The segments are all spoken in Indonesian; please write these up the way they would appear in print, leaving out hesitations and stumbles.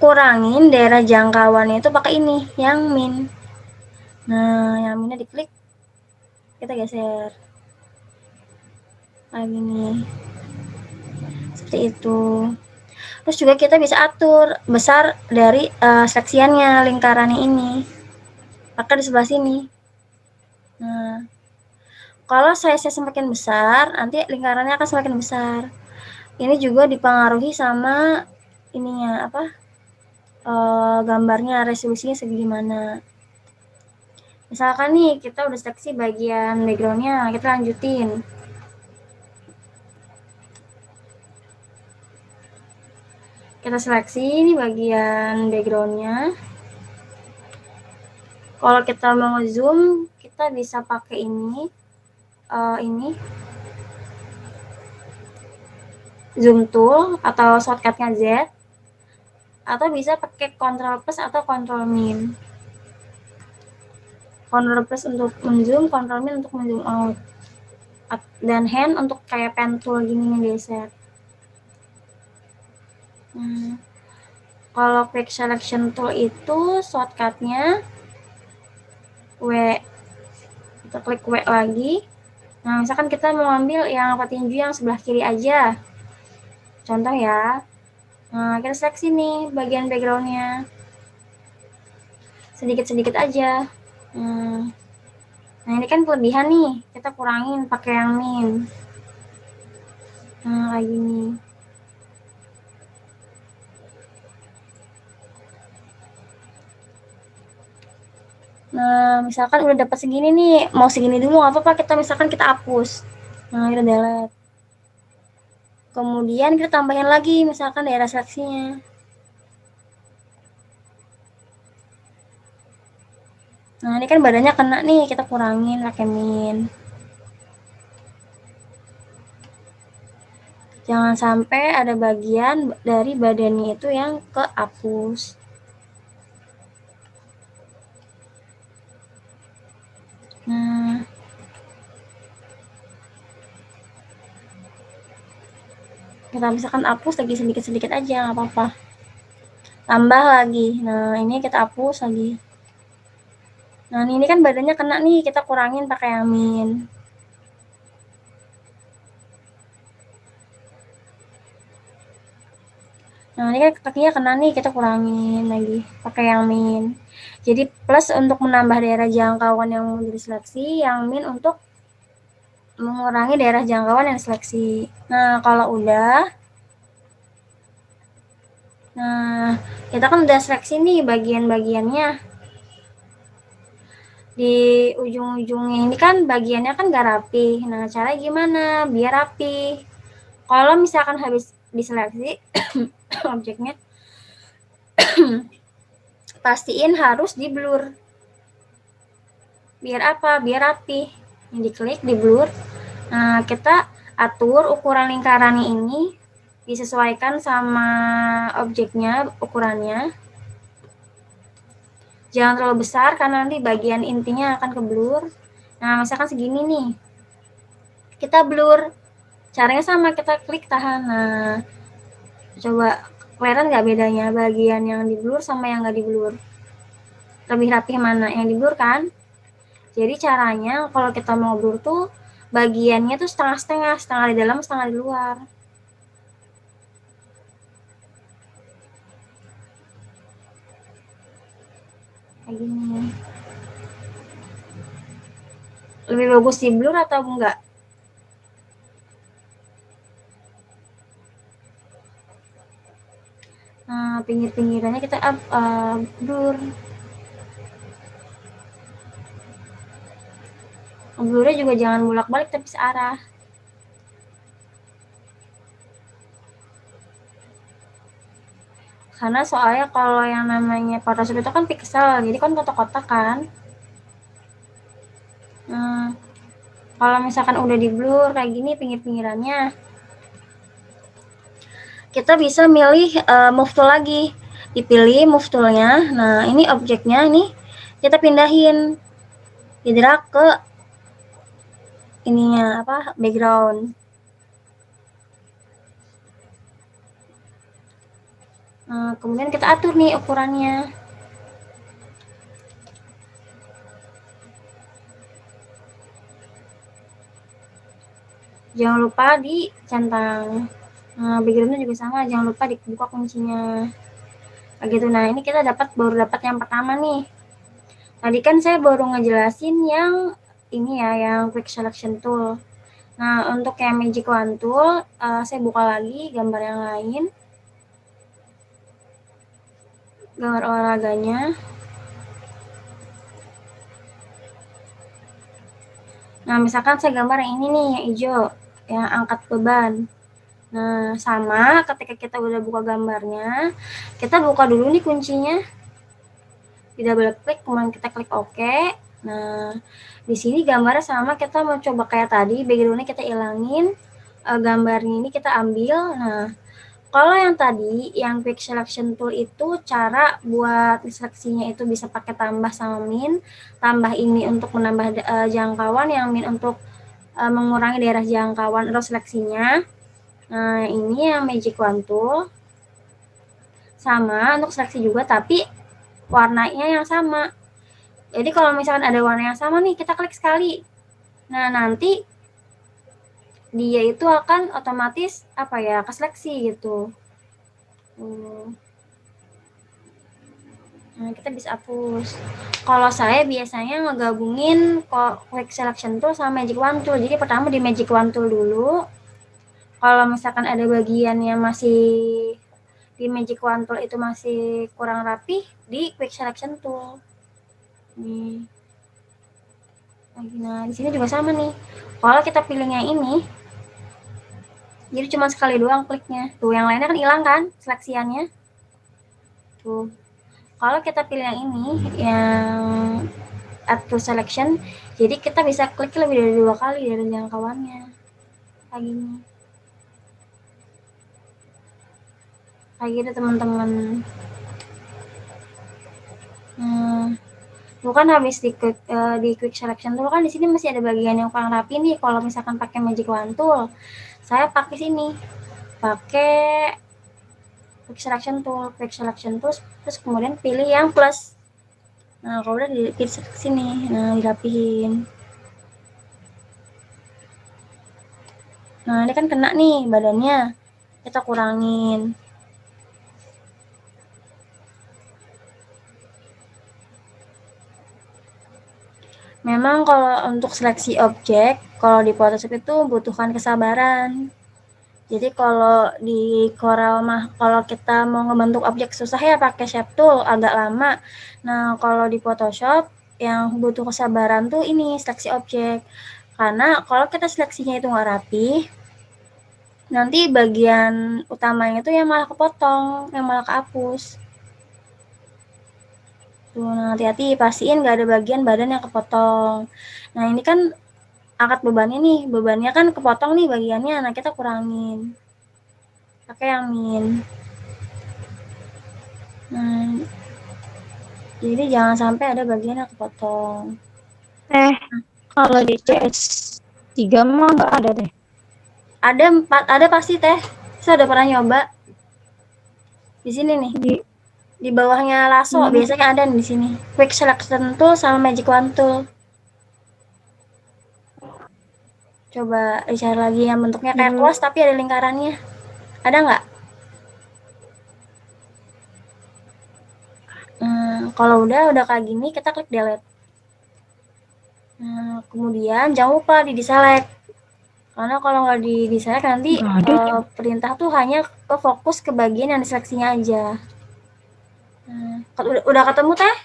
kurangin daerah jangkauannya itu pakai ini, yang min. Nah, yang minnya diklik, kita geser. Lagi nih. Seperti itu. Terus juga kita bisa atur besar dari seksiannya, lingkarannya ini. Pakai di sebelah sini. Nah, kalau size-nya semakin besar, nanti lingkarannya akan semakin besar. Ini juga dipengaruhi sama ininya apa? Gambarnya, resolusinya segimana. Misalkan nih kita udah seleksi bagian backgroundnya, kita lanjutin. Kita seleksi ini bagian backgroundnya. Kalau kita mau zoom, kita bisa pakai ini zoom tool atau shortcutnya Z, atau bisa pakai Ctrl plus atau Ctrl min. Ctrl plus untuk menzoom, Ctrl min untuk menzoom out, dan hand untuk kayak pen tool gini ngegeser. Kalau quick selection tool itu shortcutnya W, kita klik W lagi. Nah, misalkan kita mau ambil yang petinju yang sebelah kiri aja, contoh ya. Nah, kita seleksi nih bagian backgroundnya, sedikit-sedikit aja. Nah, ini kan kelebihan nih, kita kurangin pakai yang min. Nah, kayak gini. Nah, misalkan udah dapat segini nih, mau segini dulu nggak apa-apa, kita misalkan kita hapus. Nah, kita delete. Kemudian kita tambahin lagi misalkan daerah seleksinya. Nah, ini kan badannya kena nih, kita kurangin pakai min. Jangan sampai ada bagian dari badannya itu yang kehapus. Nah, kita misalkan hapus lagi sedikit-sedikit aja, nggak apa-apa. Tambah lagi. Nah, ini kita hapus lagi. Nah, ini kan badannya kena nih, kita kurangin pakai yang min. Nah, ini kan kakinya kena nih, kita kurangin lagi pakai yang min. Jadi plus untuk menambah daerah jangkauan yang mau diseleksi, yang min untuk mengurangi daerah jangkauan yang seleksi. Nah, kalau udah, nah kita kan udah seleksi nih bagian-bagiannya. Di ujung-ujungnya ini kan bagiannya kan gak rapi. Nah, caranya gimana biar rapi? Kalau misalkan habis diseleksi objeknya, pastiin harus di blur. Biar apa? Biar rapi. Ini diklik, di blur. Nah, kita atur ukuran lingkaran ini disesuaikan sama objeknya, ukurannya. Jangan terlalu besar karena nanti bagian intinya akan ke blur. Nah, misalkan segini nih, kita blur. Caranya sama, kita klik tahan. Nah, coba kelihatan nggak bedanya bagian yang di blur sama yang nggak di blur? Lebih rapih mana? Yang di blur kan? Jadi caranya kalau kita mau blur tuh bagiannya tuh setengah-setengah, setengah di dalam, setengah di luar. Kayak gini. Lebih bagus di blur atau enggak? Nah, pinggir-pinggirannya kita blur. Blurnya juga jangan bolak-balik tapi searah. Karena soalnya kalau yang namanya Photoshop itu kan pixel, jadi kan kotak-kotak kan. Nah, kalau misalkan udah di blur kayak gini pinggir-pinggirannya, kita bisa milih move tool lagi. Dipilih move toolnya. Nah, ini objeknya ini kita pindahin, di drag ke ininya apa, background. Kemudian kita atur nih ukurannya. Jangan lupa dicentang. Backgroundnya juga sama, jangan lupa dibuka kuncinya. Gitu. Nah, ini kita baru dapat yang pertama nih. Tadi kan saya baru ngejelasin yang ini ya, yang quick selection tool. Nah, untuk yang magic wand tool, saya buka lagi gambar yang lain. Gambar olahraganya. Nah, misalkan saya gambar yang ini nih, yang hijau, yang angkat beban. Nah, sama ketika kita udah buka gambarnya, kita buka dulu nih kuncinya. Di double klik, kemudian kita klik OK. Nah, di sini gambarnya sama, kita mau coba kayak tadi, backgroundnya kita ilangin, gambarnya ini kita ambil. Nah, kalau yang tadi, yang quick selection tool itu cara buat seleksinya itu bisa pakai tambah sama min. Tambah ini untuk menambah jangkauan, yang min untuk mengurangi daerah jangkauan atau seleksinya. Nah, ini yang magic wand tool. Sama untuk seleksi juga, tapi warnanya yang sama. Jadi kalau misalkan ada warna yang sama nih, kita klik sekali. Nah, nanti dia itu akan otomatis keseleksi gitu. Nah, kita bisa hapus. Kalau saya biasanya ngegabungin quick selection tool sama magic wand tool. Jadi pertama di magic wand tool dulu. Kalau misalkan ada bagian yang masih di magic wand tool itu masih kurang rapi, di quick selection tool. Nih. Nah, di sini juga sama nih. Kalau kita pilih yang ini, jadi cuma sekali doang kliknya. Tuh, yang lainnya kan hilang kan seleksiannya. Tuh. Kalau kita pilih yang ini, yang add to selection, jadi kita bisa klik lebih dari 2 kali dari jangkauannya. Kayak gini. Kayak gitu, teman-teman. Bukan habis di quick selection tool kan di sini masih ada bagian yang kurang rapi nih. Kalau misalkan pakai magic wand tool, saya pakai sini, pakai quick selection tool, terus kemudian pilih yang plus. Nah, kalau udah di sini, nah dirapihin. Nah, ini kan kena nih badannya, kita kurangin. Memang kalau untuk seleksi objek, kalau di Photoshop itu butuhkan kesabaran. Jadi kalau di Corel mah kalau kita mau ngebentuk objek susah ya pakai shape tool, agak lama. Nah, kalau di Photoshop yang butuh kesabaran tuh ini seleksi objek. Karena kalau kita seleksinya itu nggak rapi, nanti bagian utamanya tuh yang malah kepotong, yang malah kehapus. Tuh, nah hati-hati, pastiin nggak ada bagian badan yang kepotong. Nah, ini kan angkat bebannya nih, bebannya kan kepotong nih bagiannya, nah kita kurangin. Pakai yang min. Nah, jadi jangan sampai ada bagian yang kepotong. Kalau di CS3 mah nggak ada deh. Ada pasti teh. Saya udah pernah nyoba. Di sini nih. Di bawahnya lasso biasanya ada nih di sini. Quick selection tool sama magic wand tool. Coba dicari lagi yang bentuknya kayak close tapi ada lingkarannya. Ada nggak? Kalau udah kayak gini kita klik delete. Kemudian jangan lupa di deselect. Karena kalau nggak di deselect nanti perintah tuh hanya fokus ke bagian yang diseleksinya aja. Udah ketemu teh?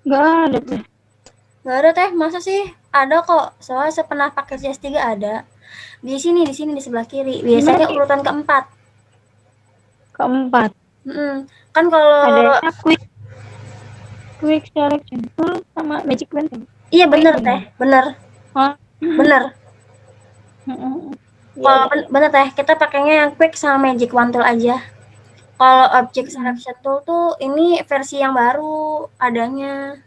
Nggak ada teh. Nggak ada teh, masa sih? Ada kok, soalnya saya pernah pakai CS3 ada. Di sini di sebelah kiri. Biasanya urutan keempat. Keempat. Kan kalau adanya quick selection tool sama magic wand. Iya bener teh, bener. Bener. Kalau bener teh, kita pakainya yang quick sama magic wand tool aja. Kalau object selection tool tuh ini versi yang baru adanya.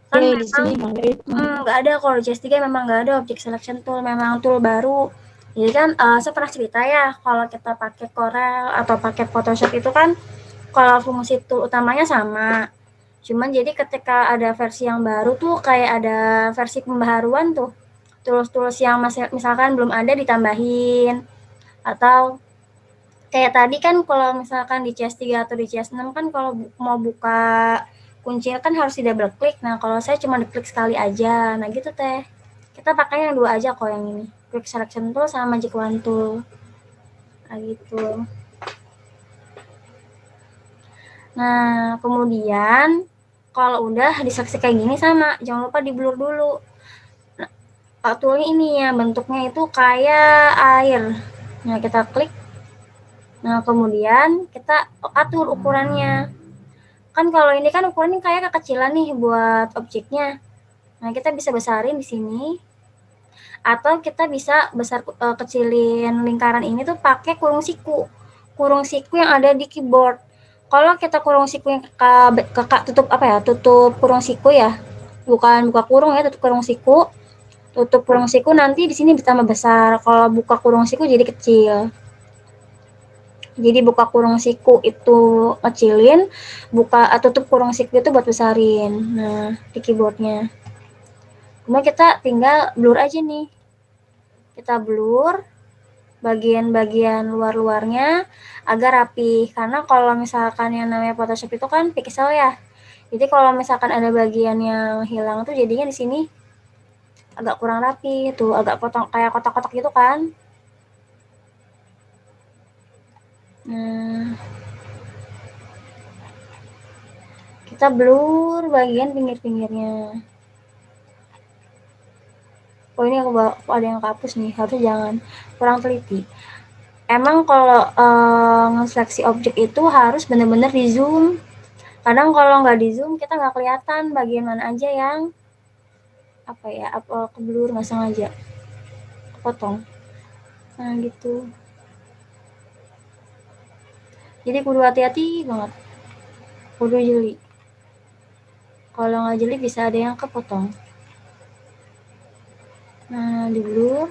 Kan memang nggak ada kalau CS3 memang nggak ada object selection tool, memang tool baru. Jadi kan saya pernah cerita ya, kalau kita pakai Corel atau pakai Photoshop itu kan kalau fungsi tool utamanya sama. Cuman jadi ketika ada versi yang baru tuh kayak ada versi pembaharuan tuh. Tools-tools yang misalkan belum ada ditambahin, atau kayak tadi kan kalau misalkan di CS3 atau di CS6 kan kalau mau buka kunci kan harus di double klik. Nah, kalau saya cuma diklik sekali aja. Nah, gitu teh. Kita pakai yang dua aja kok yang ini. Quick Selection Tool sama Magic Wand Tool. Nah, gitu. Nah, kemudian kalau udah diseleksi kayak gini sama, jangan lupa di blur dulu. Nah, toolnya ini ya, bentuknya itu kayak air. Nah, kita klik. Nah, kemudian kita atur ukurannya. Kan kalau ini kan ukurannya kayak kekecilan nih buat objeknya. Nah, kita bisa besarin di sini, atau kita bisa kecilin lingkaran ini tuh pakai kurung siku. Kurung siku yang ada di keyboard. Kalau kita kurung siku yang tutup apa ya? Tutup kurung siku ya. Bukan buka kurung ya, tutup kurung siku. Tutup kurung siku nanti di sini ditambah besar. Kalau buka kurung siku jadi kecil. Jadi buka kurung siku itu kecilin, tutup kurung siku itu buat besarin. Nah, di keyboardnya. Kemudian kita tinggal blur aja nih. Kita blur bagian-bagian luar-luarnya agar rapi. Karena kalau misalkan yang namanya Photoshop itu kan pixel ya. Jadi kalau misalkan ada bagian yang hilang tuh jadinya di sini agak kurang rapi tuh, agak potong kayak kotak-kotak gitu kan. Nah, kita blur bagian pinggir-pinggirnya. Oh ini aku ada yang kehapus nih, harusnya jangan, kurang teliti. Emang kalau ngeseleksi objek itu harus bener-bener di zoom. Kadang kalau nggak di zoom kita nggak kelihatan bagian mana aja yang apa ya, keblur nggak sengaja, kepotong. Nah gitu. Jadi kudu hati-hati banget, kudu jeli. Kalau nggak jeli bisa ada yang kepotong. Nah di blur.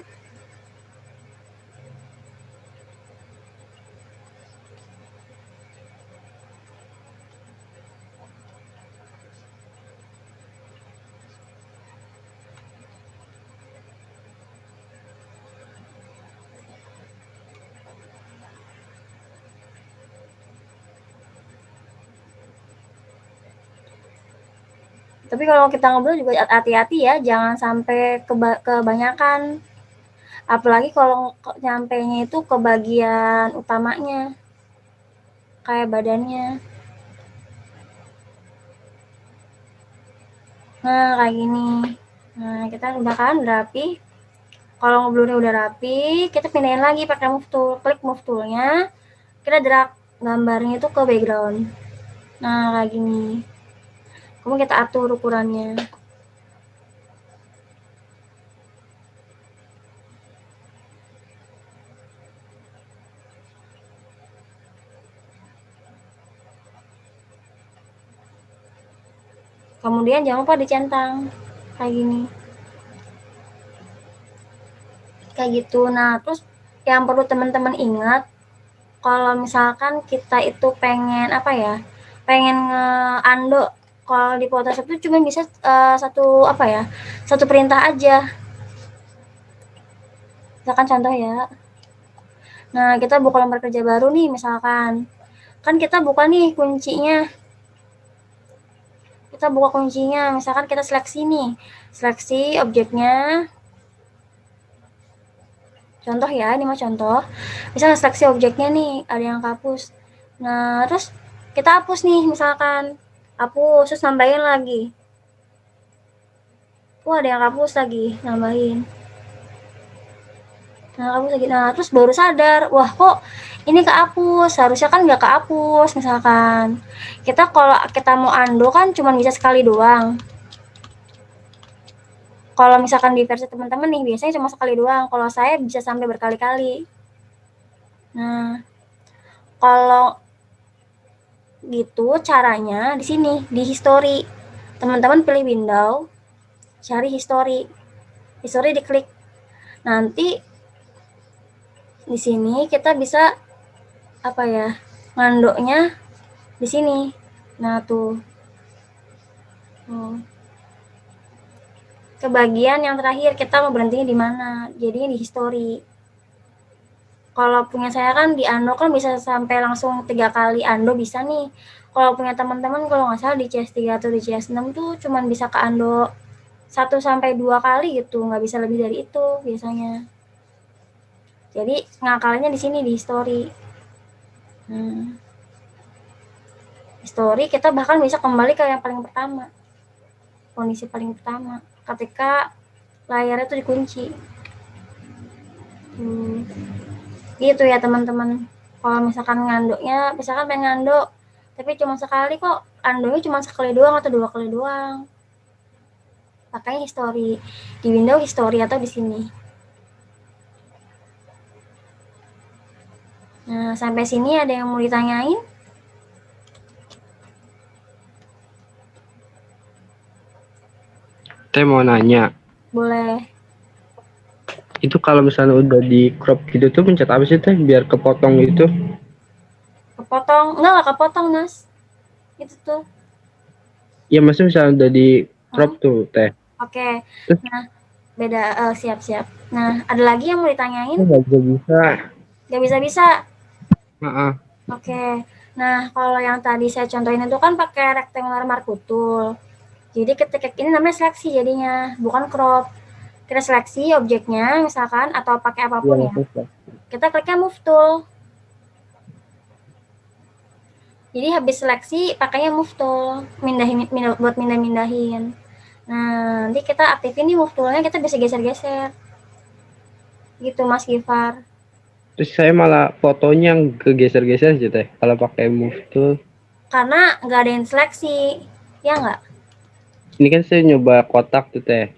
Tapi kalau kita ngobrol juga hati-hati ya, jangan sampai kebanyakan. Apalagi kalau nyampenya itu ke bagian utamanya, kayak badannya. Nah, kayak gini. Nah, kita udah kan rapi. Kalau ngeblurnya udah rapi, kita pindahin lagi pakai move tool. Klik move toolnya, kita drag gambarnya itu ke background. Nah, kayak gini. Kemudian kita atur ukurannya. Kemudian jangan lupa dicentang. Kayak gini. Kayak gitu. Nah, terus yang perlu teman-teman ingat, kalau misalkan kita itu pengen apa ya, pengen nge-undo, kalau di Photoshop itu cuma bisa satu apa ya, satu perintah aja. Misalkan contoh ya. Nah, kita buka lembar kerja baru nih misalkan. Kan kita buka nih kuncinya. Kita buka kuncinya, misalkan kita seleksi nih. Seleksi objeknya. Contoh ya, ini mah contoh. Misalnya seleksi objeknya nih, ada yang hapus. Nah, terus kita hapus nih misalkan. Hapus, terus nambahin lagi. Ada yang hapus lagi, nambahin. Nah, hapus lagi. Nah, terus baru sadar, wah kok ini kehapus, harusnya kan nggak kehapus misalkan. Kita kalau kita mau undo kan cuma bisa sekali doang. Kalau misalkan di versi teman-teman nih, biasanya cuma sekali doang. Kalau saya bisa sampai berkali-kali. Nah, kalau gitu caranya di sini, di history. Teman-teman pilih window, cari history. History diklik. Nanti di sini kita bisa apa ya, ngandoknya di sini. Nah tuh, ke bagian yang terakhir kita mau berhentinya di mana, jadinya di history. Kalau punya saya kan di Ando kan bisa sampai langsung 3 kali Ando bisa nih. Kalau punya teman-teman kalau nggak salah di CS3 atau di CS6 tuh cuman bisa ke Ando 1 sampai 2 kali gitu, nggak bisa lebih dari itu biasanya. Jadi ngakalnya di sini di history. History kita bahkan bisa kembali ke yang paling pertama. Kondisi paling pertama ketika layarnya itu dikunci. Gitu ya teman-teman. Kalau misalkan ngandoknya, misalkan pengen ngandok tapi cuma sekali kok, andoknya cuma sekali doang atau 2 kali doang. Pakainya history di Windows history atau di sini. Nah, sampai sini ada yang mau ditanyain? Saya mau nanya, Boleh. itu kalau misalnya udah di crop gitu tuh pencet apa sih teh biar kepotong gitu? Kepotong? Enggak kepotong, Mas. Itu tuh. Ya maksudnya misalnya udah di crop tuh teh. Oke. Terus Nah, beda siap-siap. Nah, ada lagi yang mau ditanyain? nggak bisa. Gak bisa-bisa. Heeh. Oke. Nah, kalau yang tadi saya contohin itu kan pakai rectangular mark tool. Jadi ketika ini namanya seleksi jadinya, bukan crop. Kita seleksi objeknya misalkan atau pakai Iya apapun ya. maksudnya. Kita kliknya move tool. Jadi habis seleksi pakainya move tool, buat mindahin. Nah, nanti kita aktifin nih move toolnya, kita bisa geser-geser. Gitu Mas Gifar. Terus saya malah fotonya yang kegeser-geser aja teh. Kalau pakai move tuh. Karena nggak ada yang seleksi, ya nggak? Ini kan saya nyoba kotak tuh teh.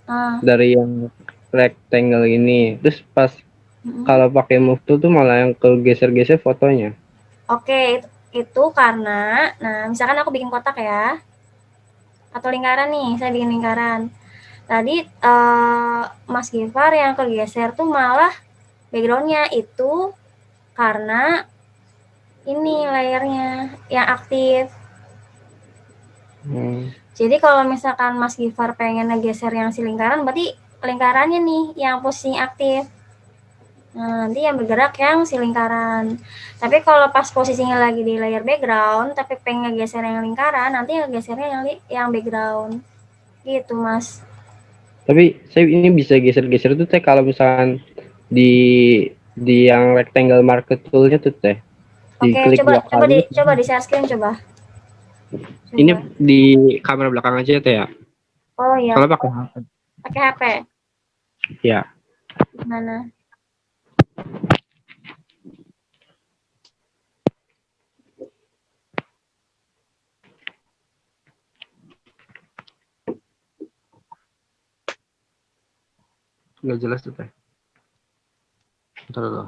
Nah, Dari yang rectangle ini. Terus pas mm-mm. kalau pakai move tuh malah yang kegeser-geser fotonya. Oke, itu karena, nah misalkan aku bikin kotak ya, atau lingkaran nih, saya bikin lingkaran. Tadi Mas Gifar yang kegeser tuh malah backgroundnya itu karena ini layernya yang aktif. Jadi kalau misalkan Mas Gifar pengen ngegeser yang si lingkaran, berarti lingkarannya nih yang posisinya aktif. Nah, nanti yang bergerak yang si lingkaran. Tapi kalau pas posisinya lagi di layer background, tapi pengen ngegeser yang lingkaran, nanti ngegesernya yang background. Gitu, Mas. Tapi saya ini bisa geser-geser tuh teh kalau misalkan di yang rectangle market toolnya tuh teh Oke, diklik coba 2 kali. coba di share screen coba. Ini Coba. di kamera belakang aja teh ya. Oh iya, Kalau pakai HP. pakai HP. Ya. Gimana? Nggak jelas tuh teh. Bentar dulu.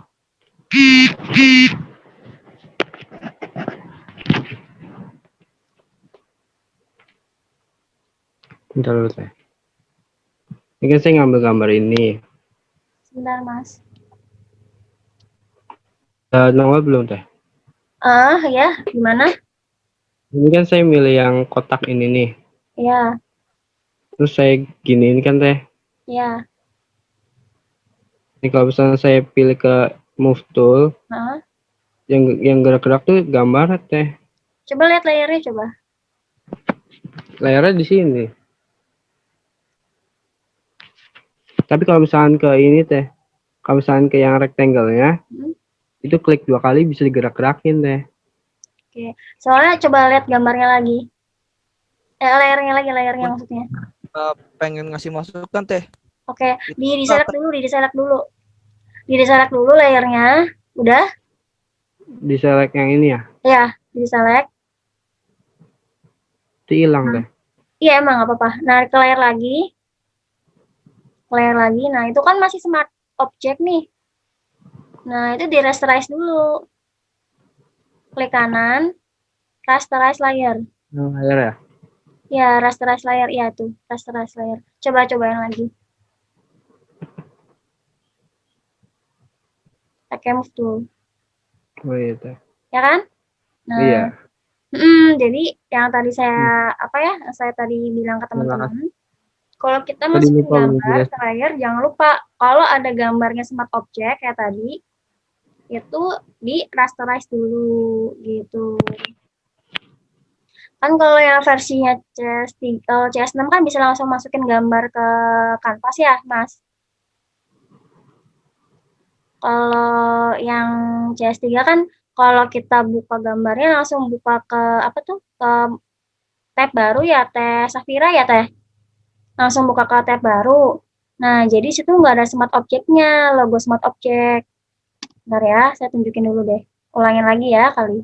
Bentar dulu teh. Ini kan saya ngambil gambar ini. Sebentar, Mas. Nongol belum teh? Ya, gimana? Ini kan saya milih yang kotak ini nih. Ya, Terus saya giniin kan teh. ya. Ini kalau misalnya saya pilih ke move tool, Heeh. yang gerak-gerak tuh gambar teh. Coba lihat layarnya coba. Layarnya di sini. Tapi kalau misalkan ke ini teh, kalau misalkan ke yang rectangle-nya, itu klik 2 kali bisa digerak-gerakin teh. Oke. Soalnya coba lihat gambarnya lagi. Layarnya maksudnya. Pengen ngasih masukan teh. Oke, diselect dulu, diselect dulu layarnya. Udah? Di select yang ini ya, Ya, diselect. itu hilang teh. Iya emang nggak apa-apa. Nah, ke layar lagi. Nah itu kan masih smart object nih. Nah, itu di rasterize dulu. Klik kanan, rasterize layer. Layar ya. Ya, rasterize layer. Ya, tuh, rasterize layer. Coba yang lagi. pakai move tool, Oh iya teh. ya kan? Nah, Iya. jadi yang tadi saya saya tadi bilang ke teman-teman, kalau kita Tadi masukin lupa gambar menjelaskan. ke layar, jangan lupa kalau ada gambarnya smart object kayak tadi, itu di rasterize dulu gitu. Kan kalau yang versinya CS6 kan bisa langsung masukin gambar ke kanvas ya, Mas. Kalau yang CS3 kan kalau kita buka gambarnya langsung buka ke ke tab baru ya, Teh Safira ya, Teh? Langsung buka ke tab baru. Nah, jadi situ nggak ada smart object-nya, logo smart object. Bentar ya, saya tunjukin dulu deh. Ulangin lagi ya kali.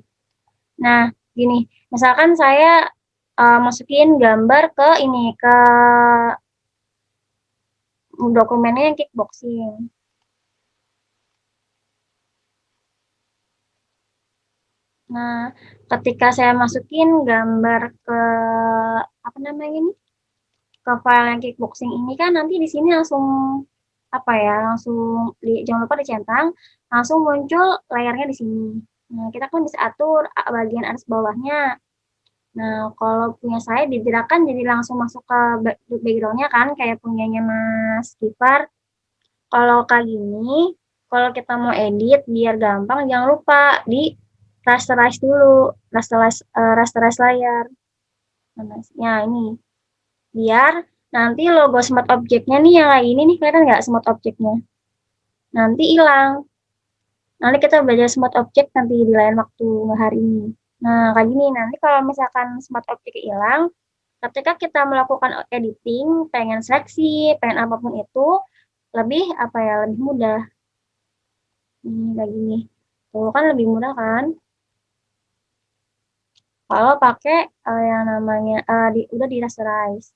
Nah, gini, misalkan saya masukin gambar ke dokumennya yang kickboxing. Nah, ketika saya masukin gambar ke ke file yang kickboxing ini kan nanti di sini langsung jangan lupa dicentang, langsung muncul layarnya di sini. Nah, kita kan bisa atur bagian atas bawahnya. Nah, kalau punya saya digerakkan jadi langsung masuk ke background-nya kan kayak punyanya Mas Kifar. Kalau kayak gini, kalau kita mau edit biar gampang jangan lupa di rasterize dulu, rasterize layar. Nah, ini biar nanti logo smart object-nya nih yang kayak ini nih, kelihatan nggak smart object-nya? Nanti hilang. Nanti kita belajar smart object nanti di lain waktu, nggak hari ini. Nah, kayak gini. Nanti kalau misalkan smart object hilang, ketika kita melakukan editing, pengen seleksi, pengen apapun itu, lebih lebih mudah. Kayak gini. Tuh kan lebih mudah kan? Kalau pakai yang namanya udah di rasterize.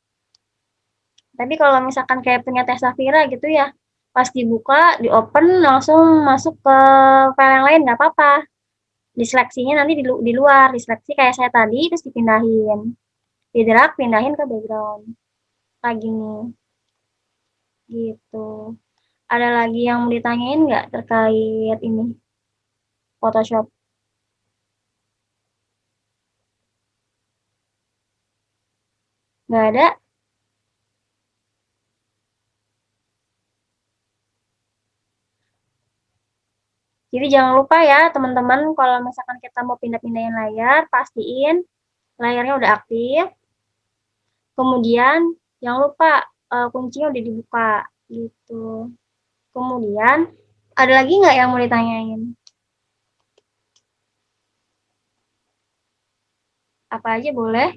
Tapi kalau misalkan kayak punya Teh Safira gitu ya, pas dibuka, di open langsung masuk ke file yang lain nggak apa-apa. Diseleksinya nanti di luar, diseleksi kayak saya tadi terus dipindahin. Di drag pindahin ke background. Kayak gini. Gitu. Ada lagi yang mau ditanyain nggak terkait ini Photoshop? Nggak ada? Jadi jangan lupa ya teman-teman kalau misalkan kita mau pindah-pindahin layar, pastiin layarnya udah aktif. Kemudian jangan lupa kuncinya udah dibuka gitu. Kemudian ada lagi nggak yang mau ditanyain? Apa aja boleh?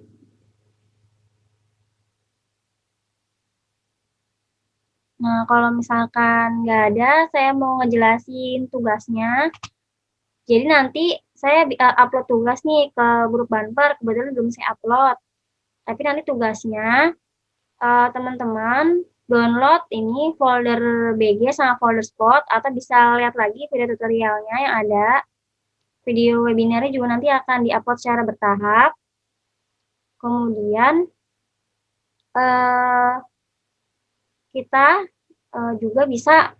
Nah, kalau misalkan nggak ada, saya mau ngejelasin tugasnya. Jadi nanti saya upload tugas nih ke grup Banper, kebetulan belum saya upload. Tapi nanti tugasnya teman-teman download ini folder BG sama folder spot atau bisa lihat lagi video tutorialnya yang ada. Video webinarnya juga nanti akan diupload secara bertahap. Kemudian kita juga bisa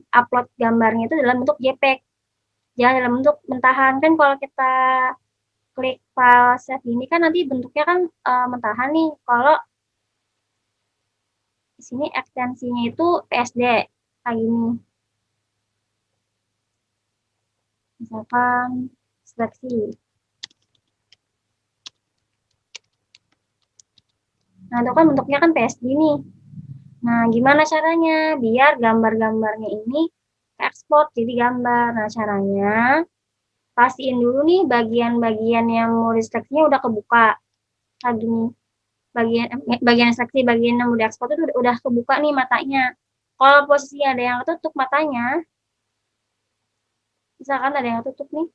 upload gambarnya itu dalam bentuk JPEG. Jangan dalam bentuk mentahan. Kan kalau kita klik file save ini kan nanti bentuknya kan mentahan nih. Kalau di sini ekstensinya itu PSD kayak gini. Misalkan seleksi. Nah, itu kan bentuknya kan PSD nih. Nah, gimana caranya biar gambar-gambarnya ini ekspor jadi gambar? Nah, caranya pastiin dulu nih bagian-bagian yang mau diseleksinya udah kebuka. Kayak gini. Bagian seleksi, bagian yang mau diekspor itu udah kebuka nih matanya. Kalau posisi ada yang ketutup matanya, misalkan ada yang tutup nih,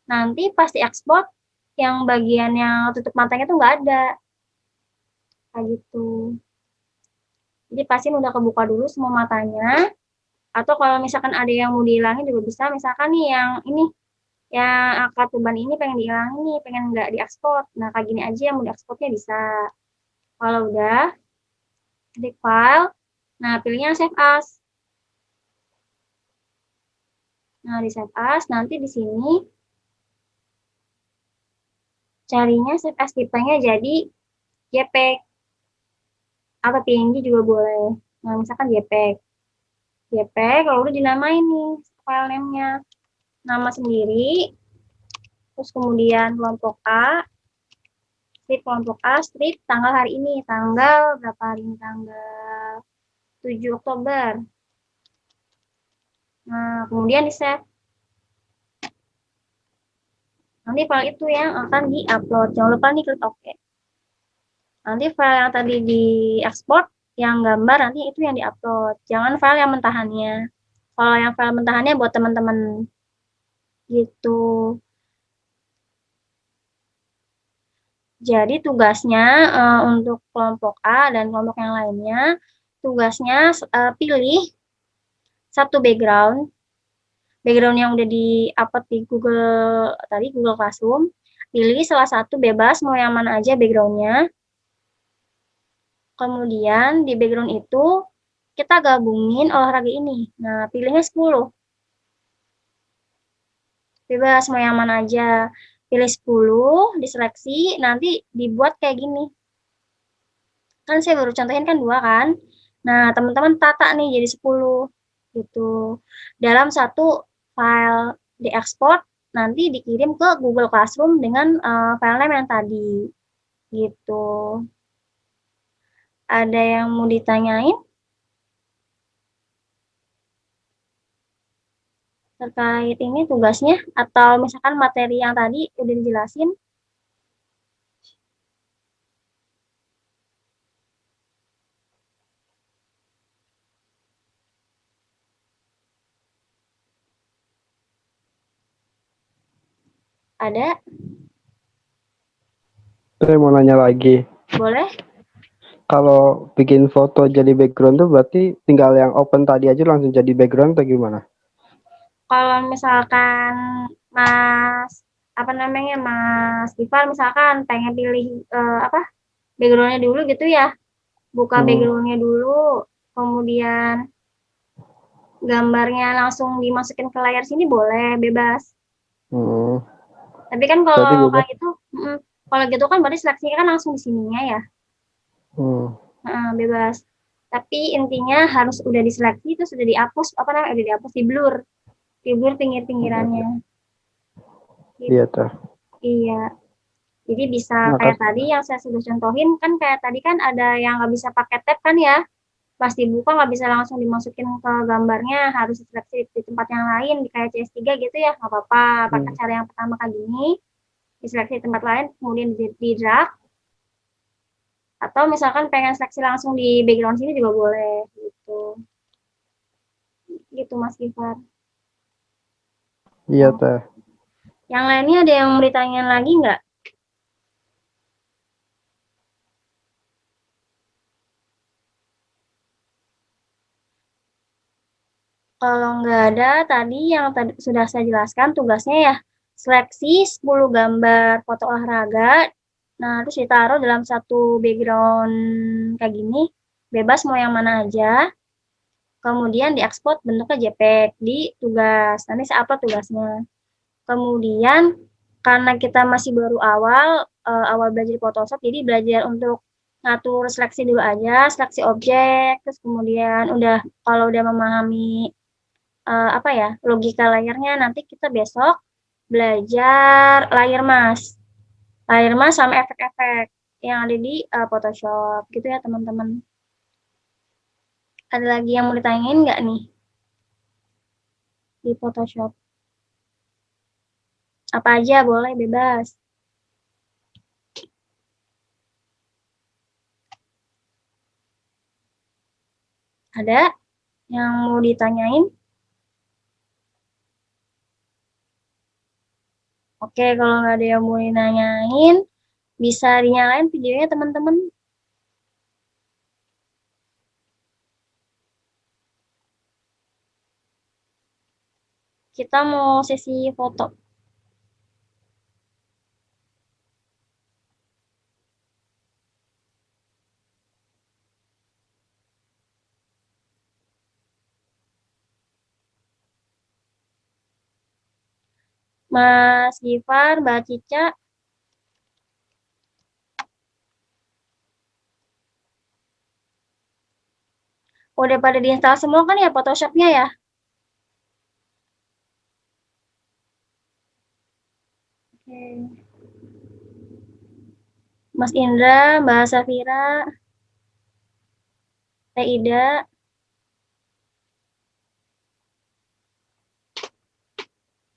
nanti pas diekspor yang bagian yang tutup matanya tuh nggak ada. Kayak gitu. Jadi pastiin udah kebuka dulu semua matanya. Atau kalau misalkan ada yang mau dihilangin juga bisa. Misalkan nih yang ini, yang akar tuban ini pengen dihilangin nih, pengen nggak diekspor. Nah, kayak gini aja yang mau diekspornya bisa. Kalau udah, klik file. Nah, pilihnya save as. Nah, di save as, nanti di sini carinya save as tipenya jadi JPEG atau PNG juga boleh. Nah, misalkan JPEG. JPEG, kalau udah dinamain nih file name-nya. Nama sendiri, terus kemudian kelompok A, strip kelompok A, strip tanggal hari ini, tanggal berapa hari ini, tanggal 7 Oktober. Nah, kemudian di save. Nanti file itu yang akan di-upload. Jangan lupa nih klik OK. Nanti file yang tadi di-export, yang gambar nanti itu yang di-upload. Jangan file yang mentahannya. Kalau yang file mentahannya buat teman-teman gitu. Jadi tugasnya untuk kelompok A dan kelompok yang lainnya, tugasnya pilih satu background yang udah di-upload di Google Classroom. Pilih salah satu bebas, mau yang mana aja backgroundnya. Kemudian di background itu kita gabungin olahraga ini. Nah, pilihnya 10. Bebas mau yang mana aja. Pilih 10, diseleksi, nanti dibuat kayak gini. Kan saya baru contohin kan 2 kan. Nah, teman-teman tata nih jadi 10 gitu. Dalam satu file diekspor, nanti dikirim ke Google Classroom dengan file name yang tadi gitu. Ada yang mau ditanyain terkait ini tugasnya, atau misalkan materi yang tadi udah dijelasin? Ada? Saya mau nanya lagi. Boleh? Kalau bikin foto jadi background tuh berarti tinggal yang open tadi aja langsung jadi background atau gimana? Kalau misalkan Mas Mas Gifar misalkan pengen pilih backgroundnya dulu gitu ya, buka backgroundnya dulu, kemudian gambarnya langsung dimasukin ke layar sini boleh, bebas. Tapi kan kalau kayak gitu, kalau gitu kan berarti seleksinya kan langsung di sininya ya. Bebas. Tapi intinya harus udah diseleksi terus udah dihapus udah dihapus, di blur pinggir-pinggirannya. Iya tuh. Iya. Jadi bisa Nah, kayak tadi yang saya sudah contohin kan, kayak tadi kan ada yang nggak bisa pakai tab kan ya. Pas dibuka nggak bisa langsung dimasukin ke gambarnya, harus diseleksi di tempat yang lain, di kayak CS3 gitu ya, nggak apa-apa. Pakai cara yang pertama kayak gini, diseleksi di tempat lain, kemudian di drag. Atau misalkan pengen seleksi langsung di background sini juga boleh gitu. Gitu Mas Gifar. Iya teh. Yang lainnya ada yang mau ditanyain lagi nggak? Kalau nggak ada, tadi yang sudah saya jelaskan tugasnya ya, seleksi 10 gambar foto olahraga, nah terus ditaruh dalam satu background kayak gini, bebas mau yang mana aja, kemudian diekspor bentuknya JPEG di tugas, nanti saya upload tugasnya. Kemudian karena kita masih baru awal belajar Photoshop, jadi belajar untuk ngatur seleksi dulu aja, seleksi objek, terus kemudian kalau udah memahami logika layarnya, nanti kita besok belajar layar mas sama efek-efek yang ada di Photoshop gitu ya teman-teman. Ada lagi yang mau ditanyain nggak nih di Photoshop? Apa aja boleh, bebas. Ada yang mau ditanyain? Oke, kalau nggak ada yang mau dinanyain, bisa dinyalain videonya teman-teman. Kita mau sesi foto. Mas Gifar, Mbak Cica. Udah pada diinstal semua kan ya Photoshop-nya ya? Oke. Mas Indra, Mbak Safira, Teh Ida.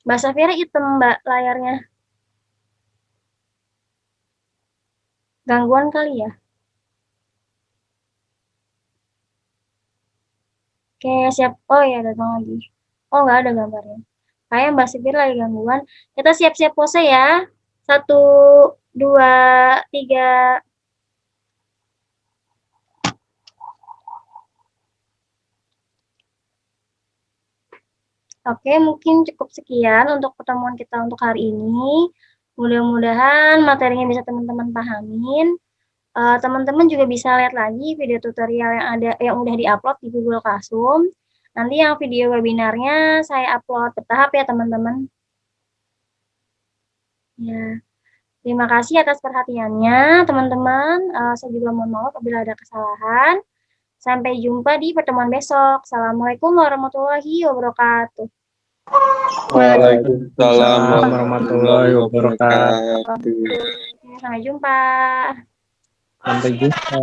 Mbak Safira hitam Mbak layarnya. Gangguan kali ya? Oke, siap. Oh ya, datang lagi. Oh, nggak ada gambarnya. Kayak Mbak Safira lagi gangguan. Kita siap-siap pose ya. 1, 2, 3. Oke, mungkin cukup sekian untuk pertemuan kita untuk hari ini. Mudah-mudahan materinya bisa teman-teman pahamin. Teman-teman juga bisa lihat lagi video tutorial yang udah diupload di Google Classroom. Nanti yang video webinarnya saya upload bertahap ya teman-teman. Ya, terima kasih atas perhatiannya teman-teman. Saya juga mohon maaf apabila ada kesalahan. Sampai jumpa di pertemuan besok. Assalamualaikum warahmatullahi wabarakatuh. Waalaikumsalam warahmatullahi wabarakatuh. Sampai jumpa. Sampai jumpa.